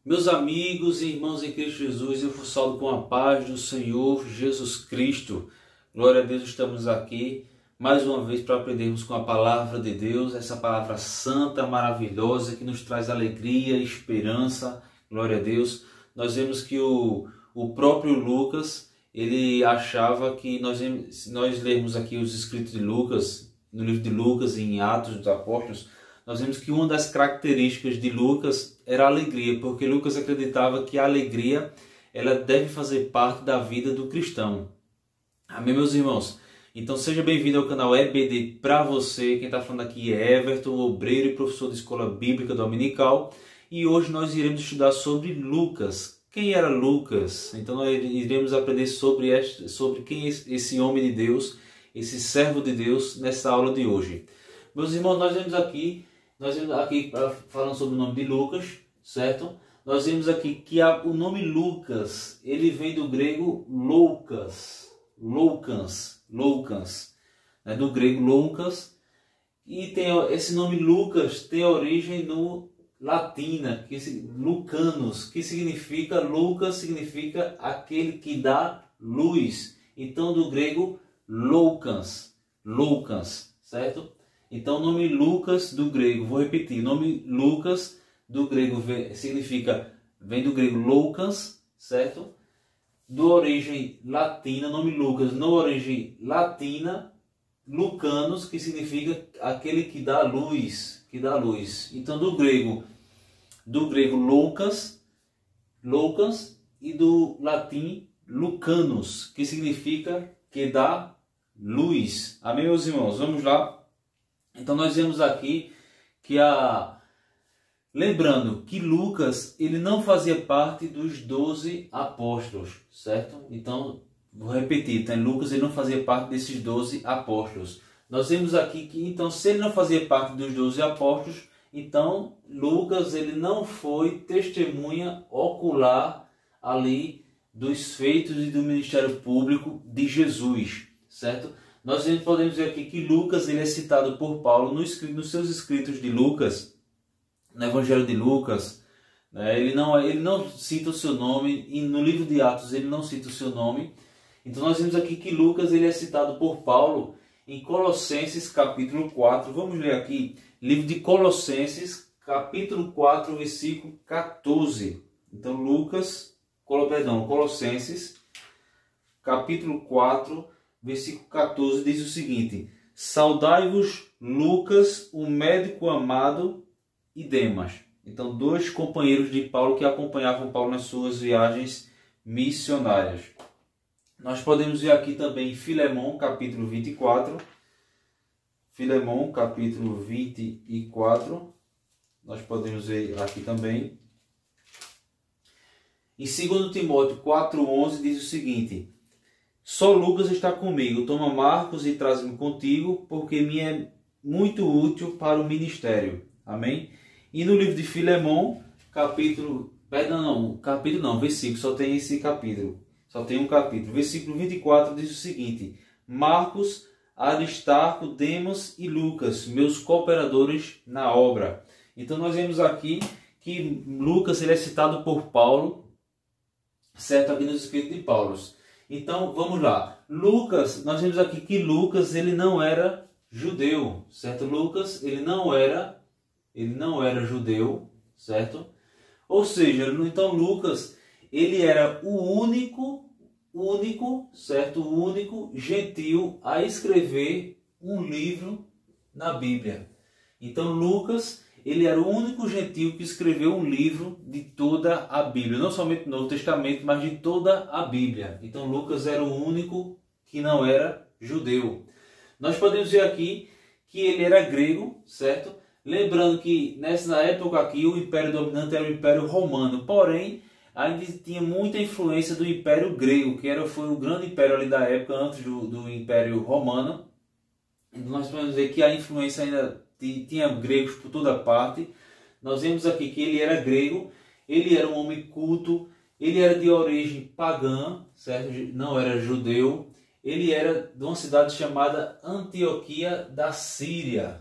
Meus amigos e irmãos em Cristo Jesus, eu vos saúdo com a paz do Senhor Jesus Cristo. Glória a Deus, estamos aqui mais uma vez para aprendermos com a palavra de Deus, essa palavra santa, maravilhosa, que nos traz alegria, esperança. Glória a Deus. Nós vemos que o próprio Lucas, ele achava que nós lermos aqui os escritos de Lucas, no livro de Lucas e em Atos dos Apóstolos, nós vemos que uma das características de Lucas era a alegria, porque Lucas acreditava que a alegria ela deve fazer parte da vida do cristão. Amém, meus irmãos? Então seja bem-vindo ao canal EBD para você. Quem está falando aqui é Everton, obreiro e professor de escola bíblica dominical. E hoje nós iremos estudar sobre Lucas. Quem era Lucas? Então nós iremos aprender sobre quem é esse homem de Deus, esse servo de Deus, nessa aula de hoje. Meus irmãos, nós vemos aqui falando sobre o nome de Lucas, certo? Nós vemos aqui que o nome Lucas, ele vem do grego loukas, né? Do grego loukas, e esse nome Lucas tem origem no latina, Lucanus, que significa, Lucas significa aquele que dá luz. Então do grego loukas, certo? Então, o nome Lucas do grego, vou repetir, o nome Lucas do grego vem do grego loukas, certo? Do origem latina, nome Lucas, na origem latina, Lucanus, que significa aquele que dá luz, Então, do grego loukas e do latim Lucanus, que significa que dá luz. Amém, meus irmãos? Vamos lá. Então nós vemos aqui que lembrando que Lucas ele não fazia parte dos 12 apóstolos, certo? Então, vou repetir, então, Lucas ele não fazia parte desses 12 apóstolos. Nós vemos aqui que, então, se ele não fazia parte dos 12 apóstolos, então Lucas ele não foi testemunha ocular ali dos feitos e do ministério público de Jesus, certo? Nós podemos ver aqui que Lucas ele é citado por Paulo nos seus escritos de Lucas, no Evangelho de Lucas, né? Ele não cita o seu nome, e no livro de Atos ele não cita o seu nome. Então nós vemos aqui que Lucas ele é citado por Paulo em Colossenses capítulo 4. Vamos ler aqui, livro de Colossenses capítulo 4, versículo 14. Então Colossenses capítulo 4, versículo 14 diz o seguinte: saudai-vos Lucas, o médico amado, e Demas. Então, dois companheiros de Paulo que acompanhavam Paulo nas suas viagens missionárias. Nós podemos ver aqui também Filemão, capítulo 24. Filemão, capítulo 24. Nós podemos ver aqui também. Em 2 Timóteo 4,11 diz o seguinte: só Lucas está comigo, toma Marcos e traz-me contigo, porque me é muito útil para o ministério. Amém? E no livro de Filemão, versículo, só tem esse capítulo. Só tem um capítulo. Versículo 24 diz o seguinte: Marcos, Aristarco, Demas e Lucas, meus cooperadores na obra. Então nós vemos aqui que Lucas ele é citado por Paulo, certo? Aqui nos escritos de Paulo. Então, vamos lá. Lucas, nós vemos aqui que Lucas ele não era judeu, certo? Lucas ele não era judeu, certo? Ou seja, então Lucas ele era o único, certo? O único gentil a escrever um livro na Bíblia. Então Lucas ele era o único gentil que escreveu um livro de toda a Bíblia. Não somente do Novo Testamento, mas de toda a Bíblia. Então Lucas era o único que não era judeu. Nós podemos ver aqui que ele era grego, certo? Lembrando que nessa época aqui o império dominante era o Império Romano. Porém, ainda tinha muita influência do Império Grego, que foi o grande império ali da época, antes do Império Romano. Então nós podemos ver que a influência ainda tinha gregos por toda parte. Nós vemos aqui que ele era grego, ele era um homem culto, ele era de origem pagã, certo? Não era judeu. Ele era de uma cidade chamada Antioquia da Síria.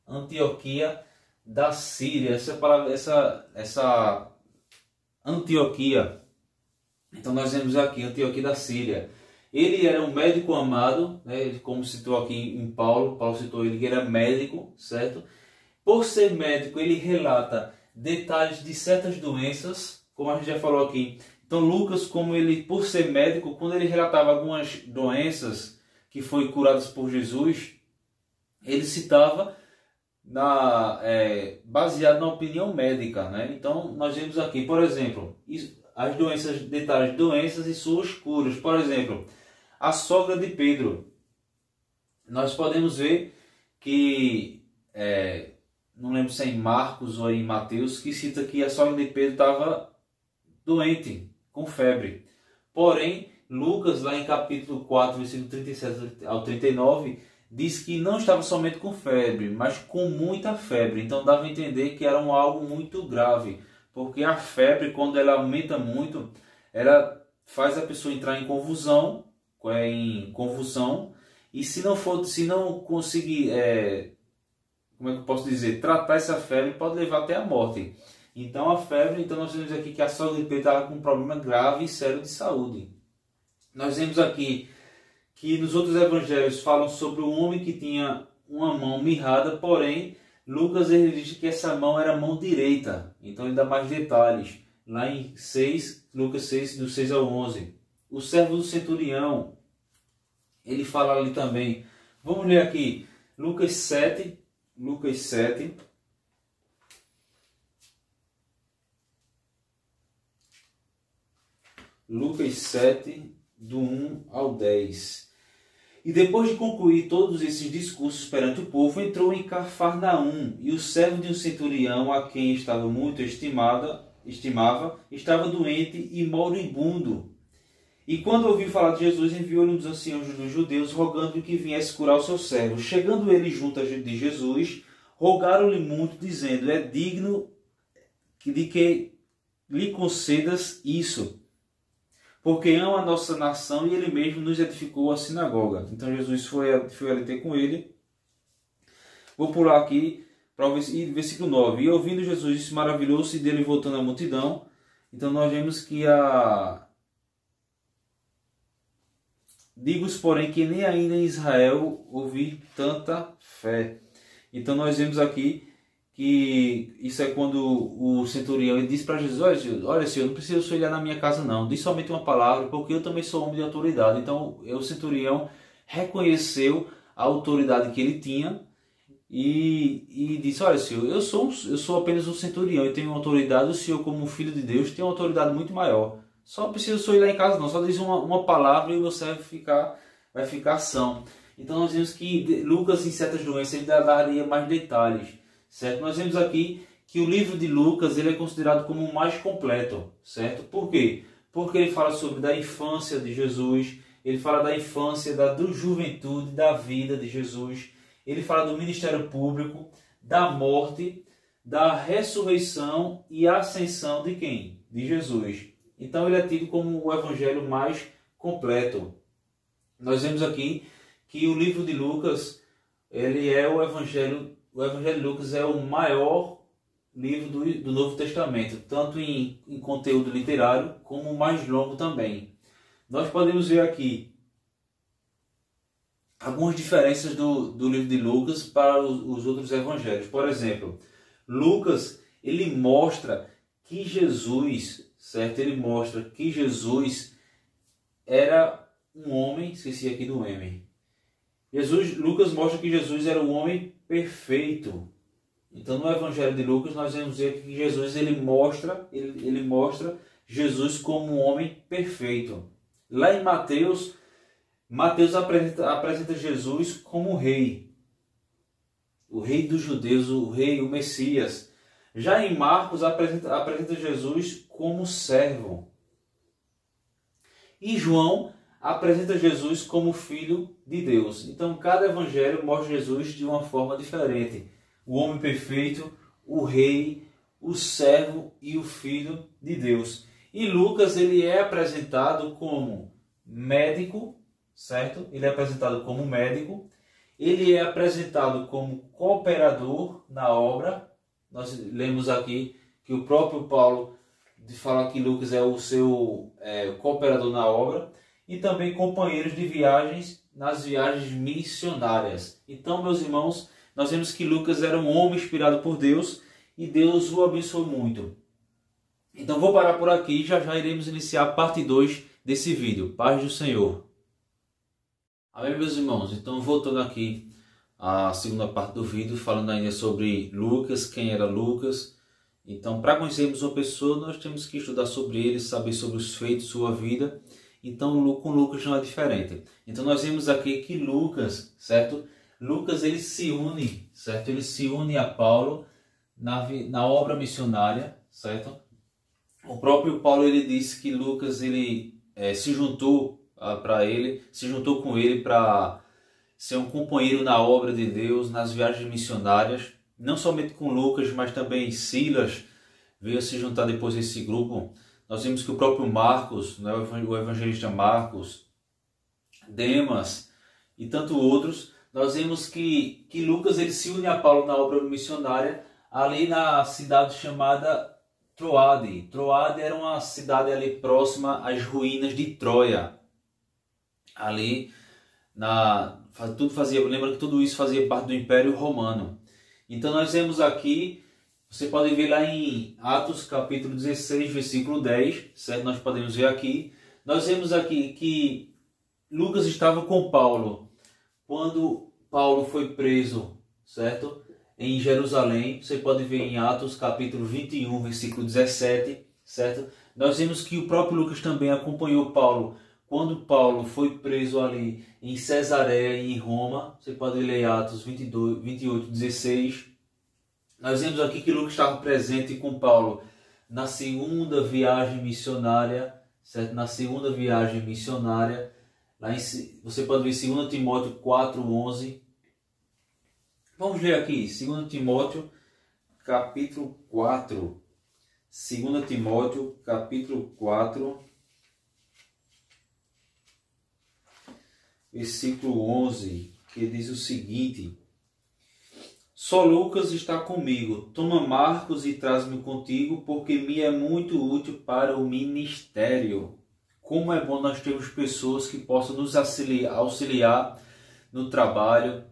Antioquia da Síria. Essa palavra, essa Antioquia. Então nós vemos aqui Antioquia da Síria. Ele era um médico amado, né? Como citou aqui em Paulo citou ele que era médico, certo? Por ser médico, ele relata detalhes de certas doenças, como a gente já falou aqui. Então Lucas, como ele, por ser médico, quando ele relatava algumas doenças que foram curadas por Jesus, ele citava baseado na opinião médica, né? Então nós vemos aqui, por exemplo, as doenças, detalhes de doenças e suas curas. Por exemplo, a sogra de Pedro. Nós podemos ver que, não lembro se é em Marcos ou em Mateus, que cita que a sogra de Pedro estava doente, com febre. Porém, Lucas, lá em capítulo 4, versículo 37 ao 39, diz que não estava somente com febre, mas com muita febre. Então dava a entender que era algo muito grave, porque a febre, quando ela aumenta muito, ela faz a pessoa entrar em convulsão, e se não conseguir, como é que eu posso dizer, tratar essa febre, pode levar até a morte. Então a febre, então nós vemos aqui que a sogra de Pedro estava com um problema grave e sério de saúde. Nós vemos aqui que nos outros evangelhos falam sobre um homem que tinha uma mão mirrada, porém Lucas ele diz que essa mão era a mão direita. Então ele dá mais detalhes. Lá em Lucas 6, do 6 ao 11. O servo do centurião, ele fala ali também. Vamos ler aqui Lucas 7. Lucas 7. Lucas 7, do 1 ao 10. E depois de concluir todos esses discursos perante o povo, entrou em Cafarnaum, e o servo de um centurião, a quem estava muito estimava, estava doente e moribundo. E quando ouviu falar de Jesus, enviou-lhe um dos anciãos dos judeus, rogando-lhe que viesse curar o seu servo. Chegando ele junto de Jesus, rogaram-lhe muito, dizendo: é digno de que lhe concedas isso, porque ama a nossa nação e ele mesmo nos edificou a sinagoga. Então Jesus foi ali ter com ele. Vou pular aqui para o versículo 9. E ouvindo Jesus isso, maravilhou-se dele, voltando à multidão. Então nós vemos que digo-vos, porém, que nem ainda em Israel ouvi tanta fé. Então nós vemos aqui que isso é quando o centurião ele disse para Jesus: olha Senhor, não precisa se olhar na minha casa não, diz somente uma palavra, porque eu também sou homem de autoridade. Então o centurião reconheceu a autoridade que ele tinha e disse: olha Senhor, eu sou apenas um centurião e tenho autoridade, o Senhor como filho de Deus tem uma autoridade muito maior. Só não precisa se olhar em casa não, só diz uma palavra e você vai ficar são. Então nós vemos que Lucas, em certas doenças, ele daria mais detalhes. Certo? Nós vemos aqui que o livro de Lucas ele é considerado como o mais completo, certo? Por quê? Porque ele fala sobre da infância de Jesus, ele fala da infância, da juventude, da vida de Jesus, ele fala do ministério público, da morte, da ressurreição e ascensão de quem? De Jesus. Então ele é tido como o evangelho mais completo. Nós vemos aqui que o livro de Lucas ele é o evangelho de Lucas é o maior livro do Novo Testamento, tanto em conteúdo literário como o mais longo também. Nós podemos ver aqui algumas diferenças do livro de Lucas para os outros evangelhos. Por exemplo, Lucas ele mostra que Jesus, certo? Ele mostra que Jesus era um homem, esqueci aqui do M. Lucas mostra que Jesus era um homem perfeito. Então no Evangelho de Lucas nós vamos ver que Jesus ele mostra Jesus como um homem perfeito. Lá em Mateus apresenta Jesus como rei. O rei dos judeus, o Messias. Já em Marcos apresenta Jesus como servo. E João apresenta Jesus como filho de Deus. Então cada evangelho mostra Jesus de uma forma diferente. O homem perfeito, o rei, o servo e o filho de Deus. E Lucas ele é apresentado como médico, certo? Ele é apresentado como médico. Ele é apresentado como cooperador na obra. Nós lemos aqui que o próprio Paulo de falar que Lucas é o seu cooperador na obra, e também companheiros de viagens nas viagens missionárias. Então, meus irmãos, nós vemos que Lucas era um homem inspirado por Deus e Deus o abençoou muito. Então vou parar por aqui e já iremos iniciar a parte 2 desse vídeo. Paz do Senhor. Amém, meus irmãos? Então voltando aqui à segunda parte do vídeo, falando ainda sobre Lucas, quem era Lucas. Então, para conhecermos uma pessoa, nós temos que estudar sobre ele, saber sobre os feitos, sua vida. Então, com Lucas não é diferente. Então, nós vemos aqui que Lucas, certo? Lucas, ele se une, certo? Ele se une a Paulo na obra missionária, certo? O próprio Paulo, ele disse que Lucas, ele se juntou com ele para ser um companheiro na obra de Deus, nas viagens missionárias. Não somente com Lucas, mas também Silas veio se juntar depois desse grupo. Nós vimos que o próprio Marcos, né, o evangelista Marcos, Demas e tantos outros, nós vemos que Lucas ele se une a Paulo na obra missionária ali na cidade chamada Troade. Troade era uma cidade ali próxima às ruínas de Troia. Ali, lembra que tudo isso fazia parte do Império Romano. Então nós vemos aqui, você pode ver lá em Atos capítulo 16, versículo 10, certo? Nós podemos ver aqui. Nós vemos aqui que Lucas estava com Paulo quando Paulo foi preso, certo? Em Jerusalém. Você pode ver em Atos capítulo 21, versículo 17, certo? Nós vemos que o próprio Lucas também acompanhou Paulo quando Paulo foi preso ali em Cesareia e em Roma. Você pode ler Atos 28, 16. Nós vemos aqui que Lucas estava presente com Paulo na segunda viagem missionária, certo? Na segunda viagem missionária, você pode ver 2 Timóteo 4:11. Vamos ler aqui, 2 Timóteo capítulo 4. 2 Timóteo capítulo 4, versículo 11, que diz o seguinte: só Lucas está comigo. Toma Marcos e traz-me contigo, porque me é muito útil para o ministério. Como é bom nós termos pessoas que possam nos auxiliar no trabalho.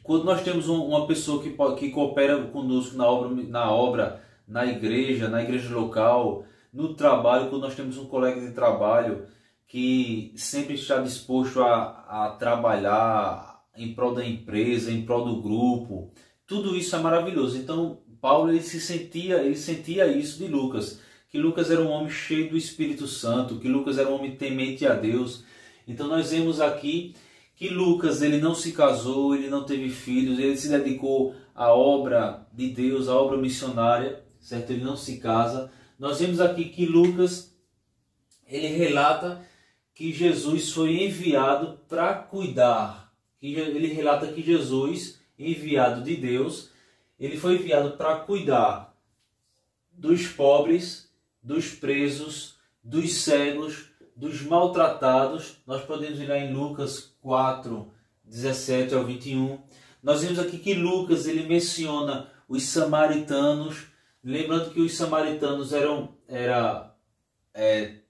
Quando nós temos uma pessoa que coopera conosco na obra, na igreja local, no trabalho, quando nós temos um colega de trabalho que sempre está disposto a trabalhar em prol da empresa, em prol do grupo, tudo isso é maravilhoso. Então Paulo ele sentia isso de Lucas, que Lucas era um homem cheio do Espírito Santo, que Lucas era um homem temente a Deus. Então nós vemos aqui que Lucas ele não se casou, ele não teve filhos, ele se dedicou à obra de Deus, à obra missionária, certo? Ele não se casa. Nós vemos aqui que Lucas ele relata que Jesus foi enviado para cuidar. Ele relata que Jesus, enviado de Deus, ele foi enviado para cuidar dos pobres, dos presos, dos cegos, dos maltratados. Nós podemos ir lá em Lucas 4, 17 ao 21. Nós vemos aqui que Lucas ele menciona os samaritanos, lembrando que os samaritanos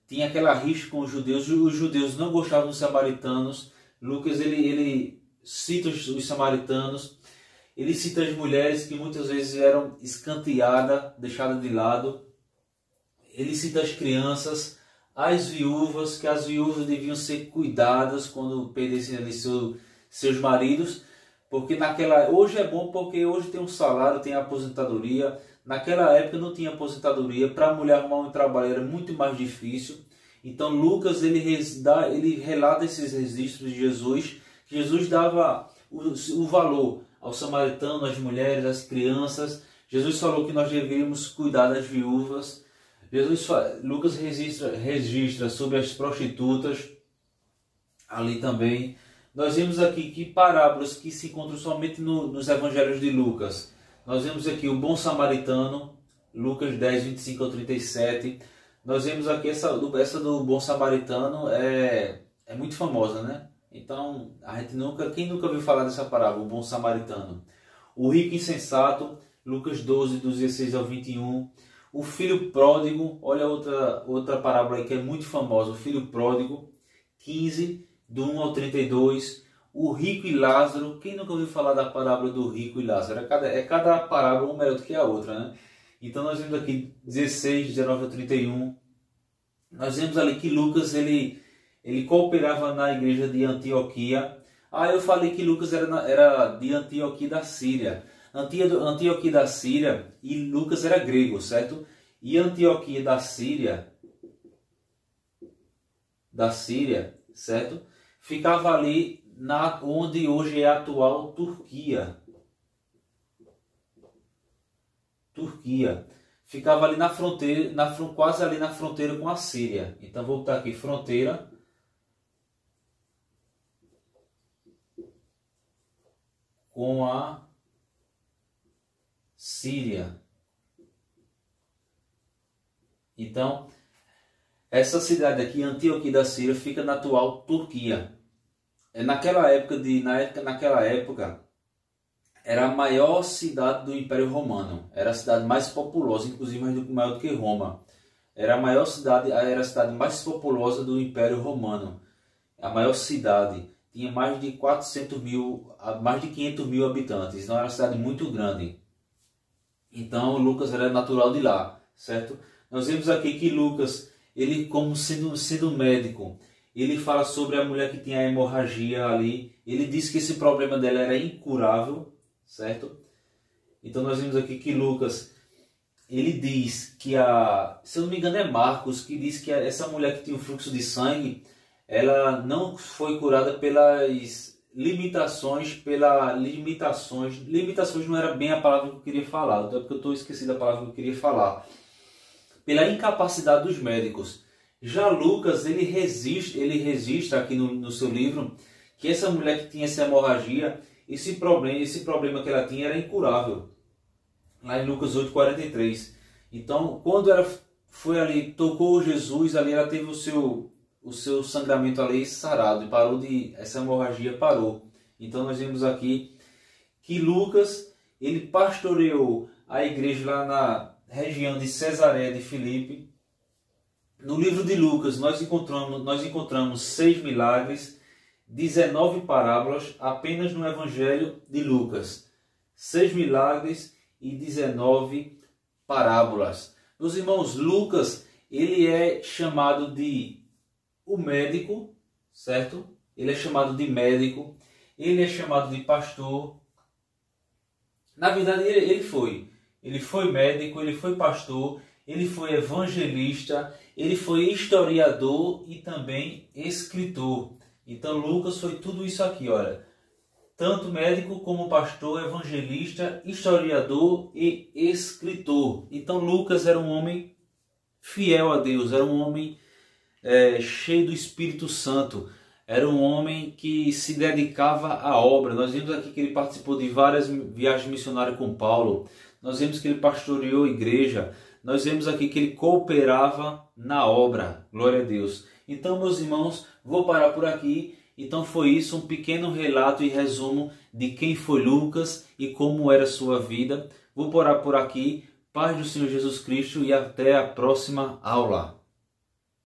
tinha aquela rixa com os judeus não gostavam dos samaritanos. Lucas ele cita os samaritanos, ele cita as mulheres que muitas vezes eram escanteadas, deixadas de lado. Ele cita as crianças, as viúvas, que as viúvas deviam ser cuidadas quando perdessem ali seus maridos, porque hoje é bom porque hoje tem um salário, tem a aposentadoria. Naquela época não tinha aposentadoria, para a mulher arrumar um trabalho era muito mais difícil. Então Lucas ele relata esses registros de Jesus, que Jesus dava o valor ao samaritano, às mulheres, às crianças. Jesus falou que nós deveríamos cuidar das viúvas. Lucas registra sobre as prostitutas ali também. Nós vemos aqui que parábolas que se encontram somente nos evangelhos de Lucas. Nós vemos aqui o bom samaritano, Lucas 10, 25 ao 37. Nós vemos aqui essa do bom samaritano é muito famosa, né? Então, quem nunca ouviu falar dessa parábola, o bom samaritano? O rico insensato, Lucas 12, do 16 ao 21. O filho pródigo, olha outra parábola aí que é muito famosa, o filho pródigo, 15, do 1 ao 32. O rico e Lázaro, quem nunca ouviu falar da parábola do rico e Lázaro? Cada parábola uma melhor do que a outra, né? Então nós vemos aqui 16, 19 ao 31. Nós vemos ali que Lucas ele cooperava na igreja de Antioquia. Eu falei que Lucas era de Antioquia da Síria. Antioquia da Síria, e Lucas era grego, certo? E Antioquia da Síria, certo? Ficava ali onde hoje é a atual Turquia. Ficava ali na fronteira, quase ali na fronteira com a Síria. Então vou botar aqui fronteira com a Síria. Então, essa cidade aqui, Antioquia da Síria, fica na atual Turquia. Naquela época, era a maior cidade do Império Romano. Era a cidade mais populosa, inclusive maior do que Roma. Era a cidade mais populosa do Império Romano. A maior cidade. Tinha mais de 500 mil habitantes. Então era uma cidade muito grande. Então Lucas era natural de lá, certo? Nós vemos aqui que Lucas, ele como sendo médico, ele fala sobre a mulher que tinha hemorragia ali. Ele diz que esse problema dela era incurável, certo? Então nós vemos aqui que Lucas, ele diz que se eu não me engano é Marcos, que diz que essa mulher que tinha um fluxo de sangue, ela não foi curada pelas limitações não era bem a palavra que eu queria falar, até porque eu estou esquecido da palavra que eu queria falar. Pela incapacidade dos médicos. Já Lucas, ele registra aqui no seu livro que essa mulher que tinha essa hemorragia, esse problema que ela tinha era incurável. Lá em Lucas 8:43. Então, quando ela foi ali, tocou Jesus, ali ela teve o seu sangramento ali sarado e essa hemorragia parou. Então nós vemos aqui que Lucas, ele pastoreou a igreja lá na região de Cesareia de Filipe. No livro de Lucas nós encontramos 6 milagres, 19 parábolas apenas no Evangelho de Lucas. 6 milagres e 19 parábolas. Meus irmãos, Lucas, ele é chamado de o médico, certo? Ele é chamado de médico, ele é chamado de pastor. Na verdade, ele foi médico, ele foi pastor, ele foi evangelista, ele foi historiador e também escritor. Então Lucas foi tudo isso aqui, olha. Tanto médico como pastor, evangelista, historiador e escritor. Então Lucas era um homem fiel a Deus, era um homem cheio do Espírito Santo. Era um homem que se dedicava à obra. Nós vimos aqui que ele participou de várias viagens missionárias com Paulo. Nós vemos que ele pastoreou a igreja. Nós vemos aqui que ele cooperava na obra. Glória a Deus. Então, meus irmãos, vou parar por aqui. Então foi isso, um pequeno relato e resumo de quem foi Lucas e como era a sua vida. Vou parar por aqui. Paz do Senhor Jesus Cristo e até a próxima aula.